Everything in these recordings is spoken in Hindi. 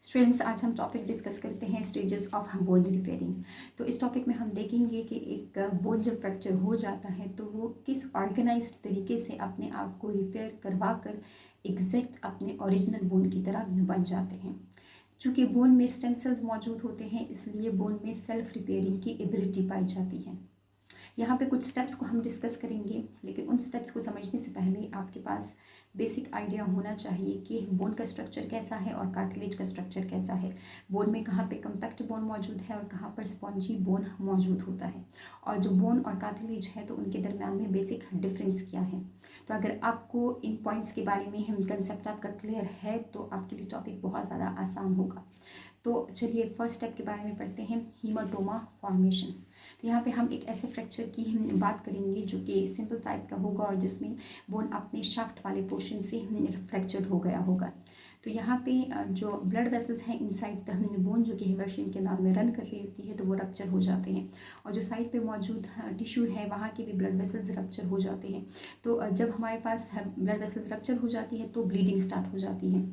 स्टूडेंट्स, आज हम टॉपिक डिस्कस करते हैं स्टेजेस ऑफ बोन रिपेयरिंग। तो इस टॉपिक में हम देखेंगे कि एक बोन जब फ्रैक्चर हो जाता है तो वो किस ऑर्गेनाइज्ड तरीके से अपने आप को रिपेयर करवा कर एग्जैक्ट अपने ओरिजिनल बोन की तरह बन जाते हैं। चूँकि बोन में स्टेम सेल्स मौजूद होते हैं, इसलिए बोन में सेल्फ रिपेयरिंग की एबिलिटी पाई जाती है। यहाँ पे कुछ स्टेप्स को हम डिस्कस करेंगे, लेकिन उन स्टेप्स को समझने से पहले आपके पास बेसिक आइडिया होना चाहिए कि बोन का स्ट्रक्चर कैसा है और कार्टिलेज का स्ट्रक्चर कैसा है। बोन में कहाँ पे कम्पैक्ट बोन मौजूद है और कहाँ पर स्पॉन्जी बोन मौजूद होता है, और जो बोन और कार्टिलेज है तो उनके दरम्यान में बेसिक डिफरेंस क्या है। तो अगर आपको इन पॉइंट्स के बारे में कंसेप्ट आपका क्लियर है तो आपके लिए टॉपिक बहुत ज़्यादा आसान होगा। तो चलिए फर्स्ट स्टेप के बारे में पढ़ते हैं, हीमाटोमा फॉर्मेशन। तो यहाँ पे हम एक ऐसे फ्रैक्चर की बात करेंगे जो कि सिंपल टाइप का होगा और जिसमें बोन अपने शाफ्ट वाले पोर्शन से फ्रैक्चर्ड हो गया होगा। तो यहाँ पे जो ब्लड वेसल्स हैं इनसाइड द बोन, जो कि हेमरशिन के नाम में रन कर रही होती है, तो वो रप्चर हो जाते हैं, और जो साइड पे मौजूद टिश्यू है वहाँ के भी ब्लड वेसल्स रप्चर हो जाते हैं। तो जब हमारे पास ब्लड वेसल्स रप्चर हो जाती है तो ब्लीडिंग स्टार्ट हो जाती है।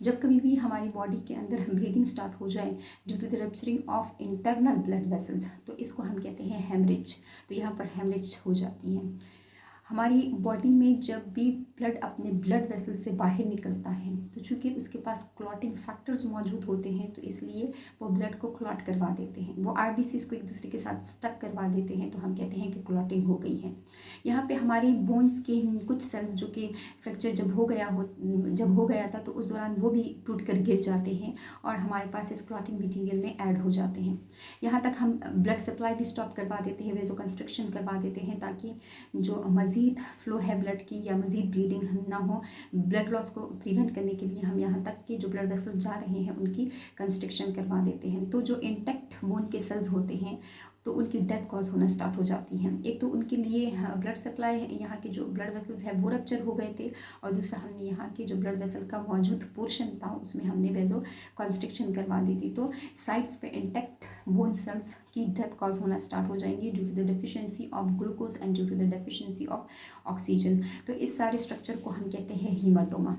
जब कभी भी हमारी बॉडी के अंदर ब्लीडिंग स्टार्ट हो जाए due to the rupturing of internal blood vessels, तो इसको हम कहते हैं हेमरेज। तो यहाँ पर हेमरेज हो जाती है। हमारी बॉडी में जब भी ब्लड अपने ब्लड वेसल से बाहर निकलता है तो चूँकि उसके पास क्लॉटिंग फैक्टर्स मौजूद होते हैं, तो इसलिए वो ब्लड को क्लॉट करवा देते हैं, वो आरबीसीज को एक दूसरे के साथ स्टक करवा देते हैं, तो हम कहते हैं कि क्लॉटिंग हो गई है। यहाँ पे हमारे बोन्स के कुछ सेल्स जो कि फ्रैक्चर जब हो गया था तो उस दौरान वो भी टूट कर गिर जाते हैं और हमारे पास इस क्लॉटिंग मटीरियल में ऐड हो जाते हैं। यहाँ तक हम ब्लड सप्लाई भी स्टॉप करवा देते हैं, वेजो कंस्ट्रक्शन करवा देते हैं, ताकि जो मज़ीद फ्लो है ब्लड की या मज़ीद ब्लीडिंग ना हो। ब्लड लॉस को प्रिवेंट करने के लिए हम यहाँ तक कि जो ब्लड वेसल जा रहे हैं उनकी कंस्ट्रक्शन करवा देते हैं। तो जो इंटैक्ट बोन के सेल्स होते हैं तो उनकी डेथ कॉज होना स्टार्ट हो जाती है। एक तो उनके लिए ब्लड सप्लाई, यहाँ के जो ब्लड वेसल्स है वो रप्चर हो गए थे, और दूसरा हमने यहाँ के जो ब्लड वेसल का मौजूद पोर्शन था उसमें हमने वेजो कंस्ट्रक्शन करवा दी थी। तो साइड्स पे इंटैक्ट बोन सेल्स की डेथ कॉज होना स्टार्ट हो जाएंगी due to the deficiency of glucose and due to the deficiency of oxygen. तो इस सारे स्ट्रक्चर को हम कहते हैं हीमाटोमा।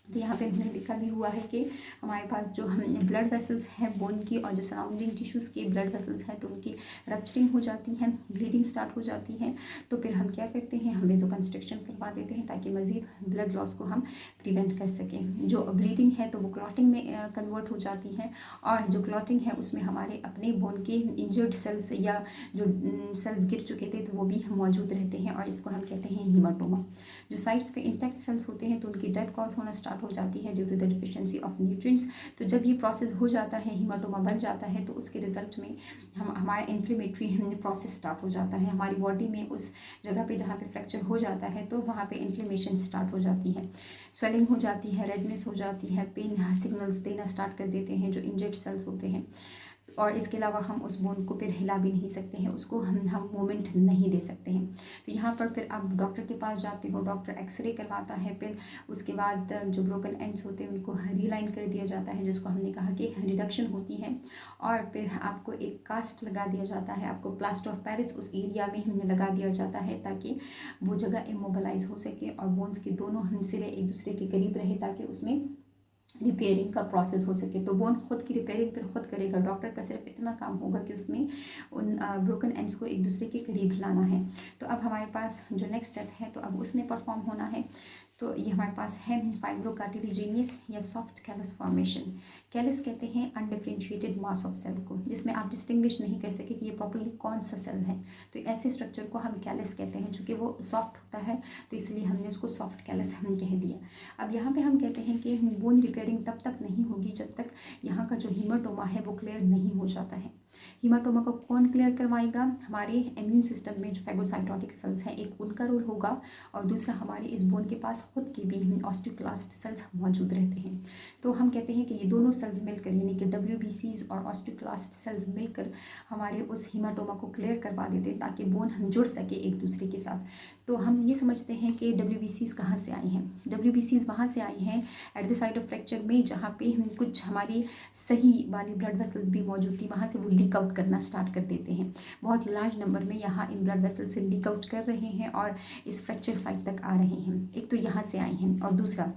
तो यहाँ पे हमने लिखा भी हुआ है कि हमारे पास जो ब्लड वेसल्स हैं बोन की और जो सराउंडिंग टिश्यूज़ की ब्लड वेसल्स हैं तो उनकी रप्चरिंग हो जाती है, ब्लीडिंग स्टार्ट हो जाती है। तो फिर हम क्या करते हैं, हम वेजो कंस्ट्रक्शन करवा देते हैं ताकि मज़ीद ब्लड लॉस को हम प्रिवेंट कर सकें। जो ब्लीडिंग है तो वो क्लॉटिंग में कन्वर्ट हो जाती है, और जो क्लॉटिंग है उसमें हमारे अपने बोन के इंजर्ड सेल्स या जो सेल्स गिर चुके थे तो वो भी मौजूद रहते हैं, और इसको हम कहते हैं हीमाटोमा। जो साइड्स पे इंटैक्ट सेल्स होते हैं तो उनकी डेथ कॉज होना स्टार्ट हो जाती है due to the deficiency of nutrients. तो जब ये प्रोसेस हो जाता है, हीमाटोमा बन जाता है, तो उसके रिजल्ट में हमारा इन्फ्लेमेटरी प्रोसेस स्टार्ट हो जाता है। हमारी बॉडी में उस जगह पे जहाँ पे फ्रैक्चर हो जाता है तो वहाँ पे इन्फ्लेमेशन स्टार्ट हो जाती है, स्वेलिंग हो जाती है, रेडनेस हो जाती है, पेन सिग्नल्स देना स्टार्ट कर देते हैं जो इंजर्ड सेल्स होते हैं। और इसके अलावा हम उस बोन को फिर हिला भी नहीं सकते हैं, उसको हम मूवमेंट नहीं दे सकते हैं। तो यहाँ पर फिर आप डॉक्टर के पास जाते हो, डॉक्टर एक्सरे करवाता है, फिर उसके बाद जो ब्रोकन एंड्स होते हैं उनको रीलाइन कर दिया जाता है, जिसको हमने कहा कि रिडक्शन होती है, और फिर आपको एक कास्ट लगा दिया जाता है, आपको प्लास्टर ऑफ पेरिस उस एरिया में लगा दिया जाता है ताकि वो जगह इमोबलाइज हो सके और बोन्स के दोनों सिरे एक दूसरे के करीब रहे ताकि उसमें रिपेयरिंग का प्रोसेस हो सके। तो बोन खुद की रिपेयरिंग फिर खुद करेगा, डॉक्टर का सिर्फ इतना काम होगा कि उसने उन ब्रोकन एंड्स को एक दूसरे के करीब लाना है। तो अब हमारे पास जो नेक्स्ट स्टेप है तो अब उसने परफॉर्म होना है। तो ये हमारे पास है फाइब्रोकार्टिलेजिनियस या सॉफ्ट कैलस फॉर्मेशन। कैलस कहते हैं अनडिफरेंशिएटेड मास ऑफ सेल को, जिसमें आप डिस्टिंग्विश नहीं कर सके कि ये प्रॉपर्ली कौन सा सेल है। तो ऐसे स्ट्रक्चर को हम कैलस कहते हैं, चूँकि वो सॉफ्ट होता है तो इसलिए हमने उसको सॉफ्ट कैलस हम कह दिया। अब यहाँ पे हम कहते हैं कि बोन रिपेयरिंग तब तक नहीं होगी जब तक यहाँ का जो हीमाटोमा है वो क्लियर नहीं हो जाता है। हीमाटोमा को कौन क्लियर करवाएगा, हमारे इम्यून सिस्टम में जो फैगोसाइटोटिक सेल्स हैं एक उनका रोल होगा, और दूसरा हमारे इस बोन के पास खुद के भी ऑस्टियोक्लास्ट सेल्स मौजूद रहते हैं। तो हम कहते हैं कि ये दोनों सेल्स मिलकर यानी कि WBCs और ऑस्टियोक्लास्ट सेल्स मिलकर हमारे उस हीमाटोमा को क्लियर करवा देते हैं ताकि बोन हम जुड़ सके एक दूसरे के साथ। तो हम ये समझते हैं कि WBCs कहाँ से आई हैं। WBCs वहाँ से आई हैं at the side of fracture में, जहाँ पे कुछ हमारी सही वाली ब्लड वेसल्स भी मौजूद थी, वहाँ से वो लीक आउट करना स्टार्ट कर देते हैं। बहुत ही लार्ज नंबर में यहाँ इन ब्लड वेसल से लीक आउट कर रहे हैं और इस फ्रैक्चर साइट तक आ रहे हैं। एक तो यहाँ से आए हैं, और दूसरा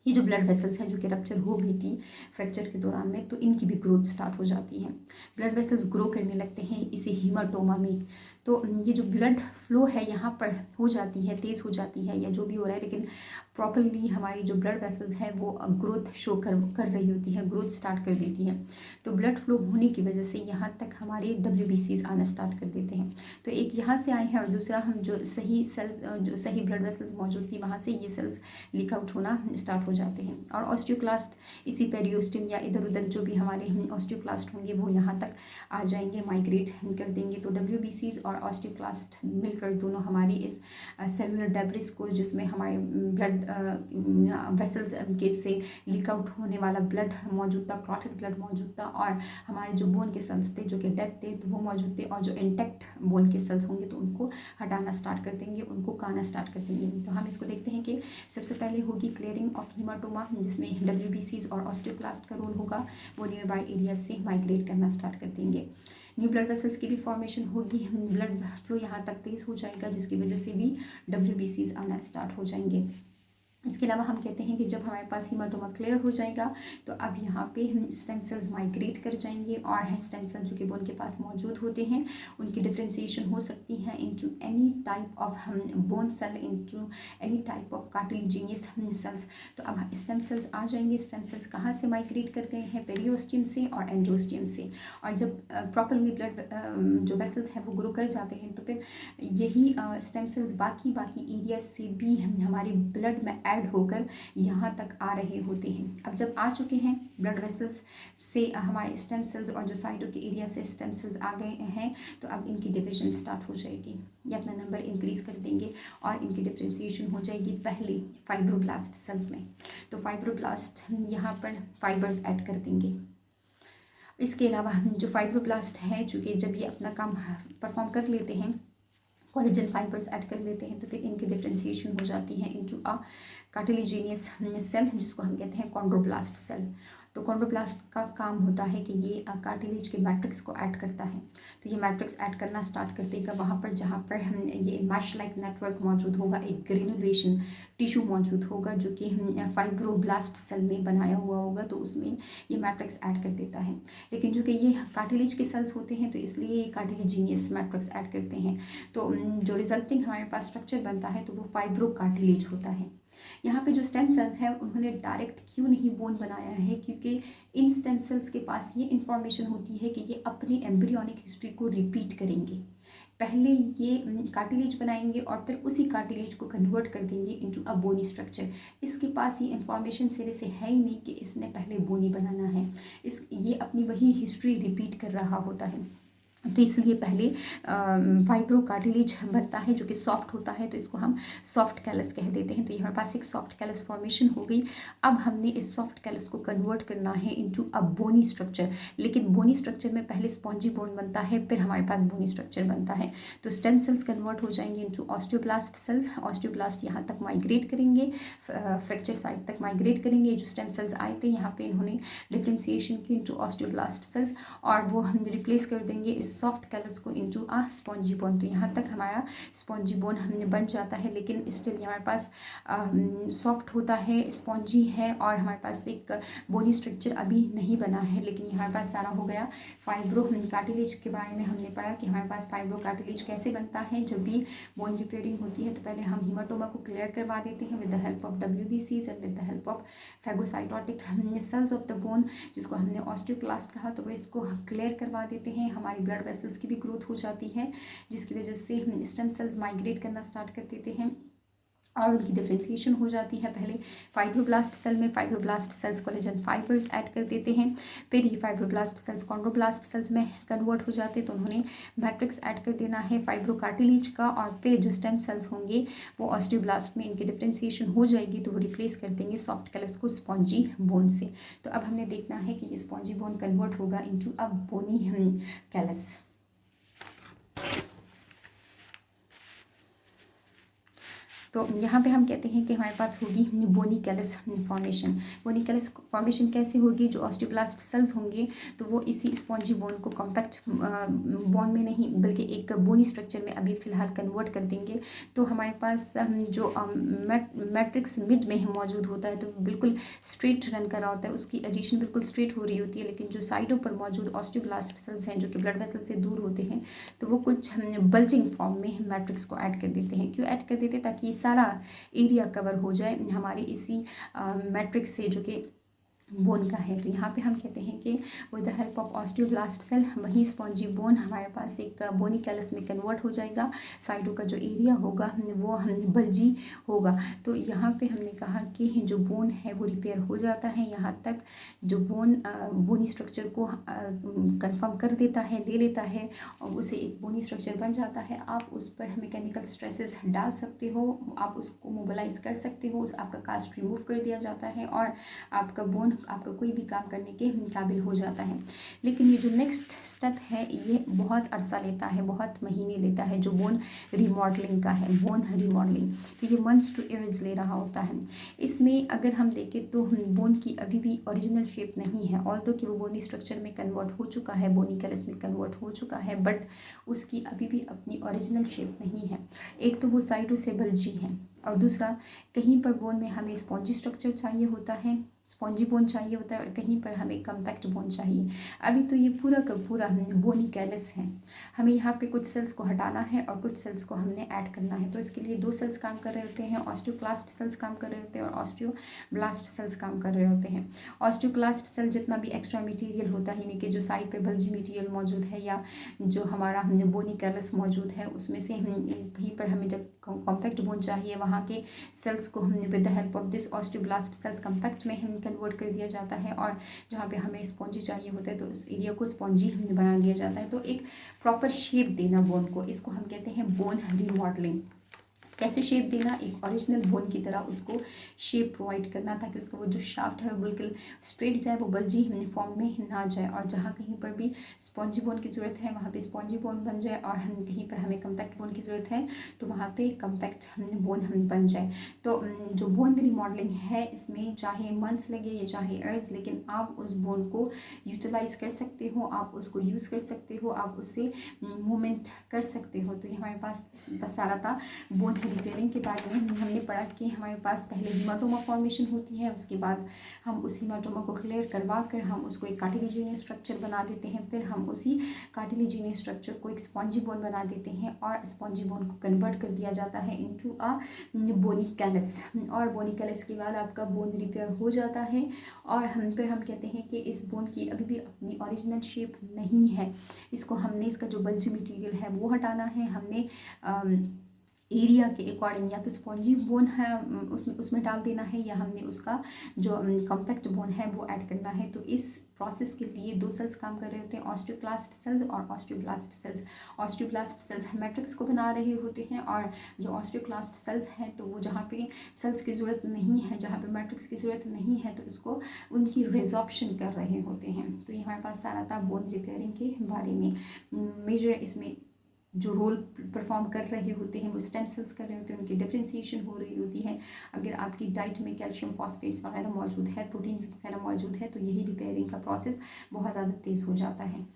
ये जो ब्लड वेसल्स हैं जो कि रप्चर हो गई थी फ्रैक्चर के दौरान में, तो इनकी भी ग्रोथ स्टार्ट हो जाती है। ब्लड वेसल्स ग्रो करने लगते हैं इसी हीमाटोमा में। तो ये जो ब्लड फ्लो है यहाँ पर हो जाती है, तेज़ हो जाती है या जो भी हो रहा है, लेकिन प्रॉपरली हमारी जो ब्लड वेसल्स है वो ग्रोथ शो कर रही होती है, ग्रोथ स्टार्ट कर देती हैं। तो ब्लड फ्लो होने की वजह से यहाँ तक हमारे WBCs आना स्टार्ट कर देते हैं। तो एक यहाँ से आए हैं और दूसरा हम जो सही सेल जो सही ब्लड वेसल्स मौजूद थी वहाँ से ये सेल्स लीक आउट होना स्टार्ट हो जाते हैं। और ऑस्टियोक्लास्ट इसी पेरियोस्टिन या इधर उधर जो भी हमारे ऑस्टियोक्लास्ट होंगे वो यहाँ तक आ जाएंगे, माइग्रेट कर देंगे। तो WBCs और ऑस्टियोक्लास्ट मिलकर दोनों हमारी इस सेलुलर डेब्रिस को, जिसमें हमारे ब्लड वेसल्स के से लीक आउट होने वाला ब्लड मौजूद था, क्लॉटेड ब्लड मौजूद था, और हमारे जो बोन के सेल्स थे जो कि डेड थे तो वो मौजूद थे, और जो इंटैक्ट बोन के सेल्स होंगे तो उनको हटाना स्टार्ट कर देंगे, उनको काना स्टार्ट कर देंगे। तो हम इसको देखते हैं कि सबसे पहले होगी क्लियरिंग ऑफ हीमाटोमा, जिसमें WBCs और ऑस्टियोक्लास्ट का रोल होगा। वो नियर बाय एरिया से माइग्रेट करना स्टार्ट कर देंगे। न्यू ब्लड वेसल्स की भी फॉर्मेशन होगी, ब्लड फ्लो यहाँ तक तेज हो जाएगा, जिसकी वजह से भी WBCs आना स्टार्ट हो जाएंगे। इसके अलावा हम कहते हैं कि जब हमारे पास हीमाटोमा क्लियर हो जाएगा तो अब यहाँ पे स्टेम सेल्स माइग्रेट कर जाएंगे, और स्टेम सेल्स जो कि बोन के पास मौजूद होते हैं उनकी डिफ्रेंसिएशन हो सकती है into any type of bone cell, into any type of cartilaginous cells. तो अब स्टेम सेल्स आ जाएंगे। स्टेम सेल्स कहाँ से माइग्रेट कर गए हैं? पेरियोस्टियम से और एंडोस्टियम से। और जब प्रॉपरली ब्लड जो वेसल्स हैं वो ग्रो कर जाते हैं तो फिर यही स्टेम सेल्स बाकी एरिया से भी हमारे ब्लड में ऐड होकर यहाँ तक आ रहे होते हैं। अब जब आ चुके हैं ब्लड वेसल्स से हमारे स्टेम सेल्स और जो साइडों के एरिया से स्टेम सेल्स आ गए हैं, तो अब इनकी डिविजन स्टार्ट हो जाएगी। ये अपना नंबर इंक्रीज कर देंगे और इनकी डिफ्रेंसिएशन हो जाएगी पहले फाइब्रोब्लास्ट सेल में। तो फाइब्रोब्लास्ट यहाँ पर फाइबर्स ऐड कर देंगे। इसके अलावा जो फाइब्रोब्लास्ट है, चूँकि जब ये अपना काम परफॉर्म कर लेते हैं, कोलेजन फाइबर्स ऐड कर लेते हैं, तो फिर इनकी डिफ्रेंसिएशन हो जाती है इनटू अ कार्टिलेजिनियस सेल, जिसको हम कहते हैं कॉन्ड्रोब्लास्ट सेल। तो कॉन्ड्रोब्लास्ट का काम होता है कि ये कार्टिलेज के मैट्रिक्स को ऐड करता है। तो ये मैट्रिक्स ऐड करना स्टार्ट कर देगा वहाँ पर जहाँ पर हम ये मैश लाइक नेटवर्क मौजूद होगा, एक ग्रेनुलेशन टिश्यू मौजूद होगा जो कि फाइब्रोब्लास्ट सेल ने बनाया हुआ होगा, तो उसमें ये मैट्रिक्स ऐड कर देता है। लेकिन जो कि ये कार्टिलेज के सेल्स होते हैं तो इसलिए ये कार्टिलेजिनियस मैट्रिक्स ऐड करते हैं। तो जो रिजल्टिंग हमारे पास स्ट्रक्चर बनता है तो वो फाइब्रो कार्टिलेज होता है। यहाँ पे जो स्टेम सेल्स हैं उन्होंने डायरेक्ट क्यों नहीं बोन बनाया है? क्योंकि इन स्टेम सेल्स के पास ये इंफॉर्मेशन होती है कि ये अपनी एम्ब्रियोनिक हिस्ट्री को रिपीट करेंगे। पहले ये कार्टिलेज बनाएंगे और फिर उसी कार्टिलेज को कन्वर्ट कर देंगे इनटू अ बोनी स्ट्रक्चर। इसके पास ये इंफॉर्मेशन सिरे से है ही नहीं कि इसने पहले बोनी बनाना है। ये अपनी वही हिस्ट्री रिपीट कर रहा होता है। तो इसलिए पहले फाइब्रो कार्टिलेज बनता है जो कि सॉफ्ट होता है, तो इसको हम सॉफ्ट कैलस कह देते हैं। तो ये हमारे पास एक सॉफ्ट कैलस फॉर्मेशन हो गई। अब हमने इस सॉफ्ट कैलस को कन्वर्ट करना है इनटू अ बोनी स्ट्रक्चर, लेकिन बोनी स्ट्रक्चर में पहले स्पॉन्जी बोन बनता है, फिर हमारे पास बोनी स्ट्रक्चर बनता है। तो स्टेम सेल्स कन्वर्ट हो जाएंगे इनटू ऑस्टियोब्लास्ट सेल्स। ऑस्टियोब्लास्ट यहाँ तक माइग्रेट करेंगे, फ्रैक्चर साइड तक माइग्रेट करेंगे। जो स्टेम सेल्स आए थे यहाँ पे इन्होंने डिफ्रेंसिएशन की इनटू ऑस्टियोब्लास्ट सेल्स, और वो हम रिप्लेस कर देंगे इस सॉफ्ट कैलस को इनटू अ स्पॉन्जी बोन। तो यहाँ तक हमारा स्पॉन्जी बोन हमने बन जाता है, लेकिन स्टिल हमारे पास सॉफ्ट होता है, स्पॉन्जी है, और हमारे पास एक बोनी स्ट्रक्चर अभी नहीं बना है। लेकिन हमारे पास सारा हो गया। फाइब्रो कार्टिलेज के बारे में हमने पढ़ा कि हमारे पास फाइब्रो कार्टिलेज कैसे बनता है। जब भी बोन रिपेयरिंग होती है तो पहले हम हीमाटोमा को क्लियर करवा देते हैं with the help of WBCs and with the help of phagocytotic cells of the bone, जिसको हमने ऑस्टियोक्लास्ट कहा। तो वो इसको क्लियर करवा देते हैं। हमारी ब्लड वेसल्स की भी ग्रोथ हो जाती है, जिसकी वजह से स्टेम सेल्स माइग्रेट करना स्टार्ट कर देते हैं और उनकी डिफ्रेंसिएशन हो जाती है। पहले फाइब्रोब्लास्ट सेल में fibroblast sales collagen fibres add कर देते हैं, फिर ये फाइब्रोब्लास्ट सेल्स कॉन्ड्रोब्लास्ट सेल्स में कन्वर्ट हो जाते हैं, तो उन्होंने मैट्रिक्स ऐड कर देना है फाइब्रो कार्टिलेज का, और फिर जो स्टेम सेल्स होंगे वो ऑस्टियोब्लास्ट में इनकी डिफ्रेंसिएशन हो जाएगी, तो वो रिप्लेस कर देंगे सॉफ्ट कैलस को स्पॉन्जी बोन से। तो अब हमने देखना है कि ये स्पॉन्जी बोन कन्वर्ट होगा इंटू अ बोनी कैलस। तो यहाँ पे हम कहते हैं कि हमारे पास होगी बोनी कैलस फॉर्मेशन। बोनी कैलस फॉर्मेशन कैसे होगी? जो ऑस्टियोब्लास्ट सेल्स होंगे तो वो इसी स्पॉन्जी बोन को कॉम्पैक्ट बोन में नहीं बल्कि एक बोनी स्ट्रक्चर में अभी फ़िलहाल कन्वर्ट कर देंगे। तो हमारे पास जो मैट्रिक्स मिड में मौजूद होता है तो बिल्कुल स्ट्रेट रन कर रहा होता है, उसकी एडिशन बिल्कुल स्ट्रेट हो रही होती है, लेकिन जो साइडों पर मौजूद ऑस्टियोब्लास्ट सेल्स हैं जो कि ब्लड वेसल से दूर होते हैं तो वो कुछ बल्जिंग फॉर्म में मैट्रिक्स को ऐड कर देते हैं। क्यों ऐड कर देते हैं? ताकि सारा एरिया कवर हो जाए हमारी इसी मैट्रिक्स से जो कि बोन का है। तो यहाँ पे हम कहते हैं कि with the help of osteoblast cell वही स्पॉन्जी बोन हमारे पास एक बोनी कैलस में कन्वर्ट हो जाएगा। साइडों का जो एरिया होगा वो बल्जी होगा। तो यहाँ पे हमने कहा कि जो बोन है वो रिपेयर हो जाता है। यहाँ तक जो बोनी स्ट्रक्चर को कंफर्म कर देता है, ले लेता है और उसे एक बोनी स्ट्रक्चर बन जाता है। आप उस पर मैकेनिकल स्ट्रेसेस डाल सकते हो, आप उसको मोबिलाइज कर सकते हो, आपका कास्ट रिमूव कर दिया जाता है और आपका बोन आपका कोई भी काम करने के काबिल हो जाता है। लेकिन ये जो नेक्स्ट स्टेप है ये बहुत अरसा लेता है, बहुत महीने लेता है, जो बोन रिमॉडलिंग का है। बोन रिमॉडलिंग तो ये मंथ्स टू ईयर्स ले रहा होता है। इसमें अगर हम देखें तो बोन की अभी भी ओरिजिनल शेप नहीं है, ऑल्दो कि वो बोनी स्ट्रक्चर में कन्वर्ट हो चुका है, बोनी कैलस में कन्वर्ट हो चुका है, बट उसकी अभी भी अपनी ओरिजिनल शेप नहीं है। एक तो वो साइडों से बल्जी है और दूसरा कहीं पर बोन में हमें स्पॉन्जी स्ट्रक्चर चाहिए होता है, स्पॉन्जी बोन चाहिए होता है और कहीं पर हमें कम्पैक्ट बोन चाहिए। अभी तो ये पूरा का पूरा बोनी कैलस है, हमें यहाँ पे कुछ सेल्स को हटाना है और कुछ सेल्स को हमने ऐड करना है। तो इसके लिए दो सेल्स काम कर रहे होते हैं, ऑस्टियोक्लास्ट सेल्स काम कर रहे होते हैं और ऑस्टियोब्लास्ट सेल्स काम कर रहे होते हैं। ऑस्टियोक्लास्ट सेल जितना भी एक्स्ट्रा मटीरियल होता है, यानी कि जो साइड पे बल्जी मटीरियल मौजूद है या जो हमारा बोनी कैलस मौजूद है, उसमें से कहीं पर हमें जब कॉम्पैक्ट बोन चाहिए वहाँ के सेल्स को हमने with the help of this osteoblast cells compact में कन्वर्ट कर दिया जाता है और जहाँ पे हमें स्पॉन्जी चाहिए होता है तो उस एरिया को स्पॉन्जी हमने बना दिया जाता है। तो एक प्रॉपर शेप देना बोन को, इसको हम कहते हैं बोन रिमॉडलिंग। कैसे शेप देना? एक ओरिजिनल बोन की तरह उसको शेप प्रोवाइड करना ताकि उसका वो जो शाफ्ट है वो बिल्कुल स्ट्रेट जाए, वो बल्जी फॉर्म में ना जाए और जहाँ कहीं पर भी स्पॉन्जी बोन की ज़रूरत है वहाँ पे स्पॉन्जी बोन बन जाए और हम कहीं पर हमें कम्पैक्ट बोन की ज़रूरत है तो वहाँ पे कम्पैक्ट बोन बन जाए। तो जो बोन रिमॉडलिंग है इसमें चाहे मंथ्स लगे या चाहे ईयर्स, लेकिन आप उस बोन को यूटिलाइज कर सकते हो, आप उसको यूज़ कर सकते हो, आप उससे मूवमेंट कर सकते हो। तो ये हमारे पास सारा था बोन रिपेयरिंग के बारे में। हमने पढ़ा कि हमारे पास पहले हीमाटोमा फॉर्मेशन होती है, उसके बाद हम उस हीमाटोमा को क्लियर करवा कर हम उसको एक कार्टिलेजिनियस स्ट्रक्चर बना देते हैं, फिर हम उसी कार्टिलेजिनियस स्ट्रक्चर को एक स्पॉन्जी बोन बना देते हैं और स्पॉन्जी बोन को कन्वर्ट कर दिया जाता है इनटू अ बोनी कैलस और बोनी कैलस के बाद आपका बोन रिपेयर हो जाता है और हम कहते हैं कि इस बोन की अभी भी अपनी ओरिजिनल शेप नहीं है, इसको हमने इसका जो बल्जी मटीरियल है वो हटाना है, हमने एरिया के अकॉर्डिंग या तो स्पॉन्जी बोन है उसमें डाल देना है या हमने उसका जो कॉम्पैक्ट बोन है वो ऐड करना है। तो इस प्रोसेस के लिए दो सेल्स काम कर रहे होते हैं, ऑस्टियोक्लास्ट सेल्स और osteoblast cells. Osteoblast cells matrix को बना रहे होते हैं और जो ऑस्टियोक्लास्ट सेल्स हैं तो वो जहाँ पे सेल्स की ज़रूरत नहीं है, जहाँ पे मैट्रिक्स की ज़रूरत नहीं है तो इसको उनकी रिजॉर्प्शन कर रहे होते हैं। तो ये हमारे पास सारा था बोन रिपेयरिंग के बारे में। मेजर इसमें जो रोल परफॉर्म कर रहे होते हैं वो स्टेम सेल्स कर रहे होते हैं, उनकी डिफ्रेंसिएशन हो रही होती है। अगर आपकी डाइट में कैल्शियम फॉस्फेट्स वगैरह मौजूद है, प्रोटीन्स वगैरह मौजूद है तो यही रिपेयरिंग का प्रोसेस बहुत ज़्यादा तेज़ हो जाता है।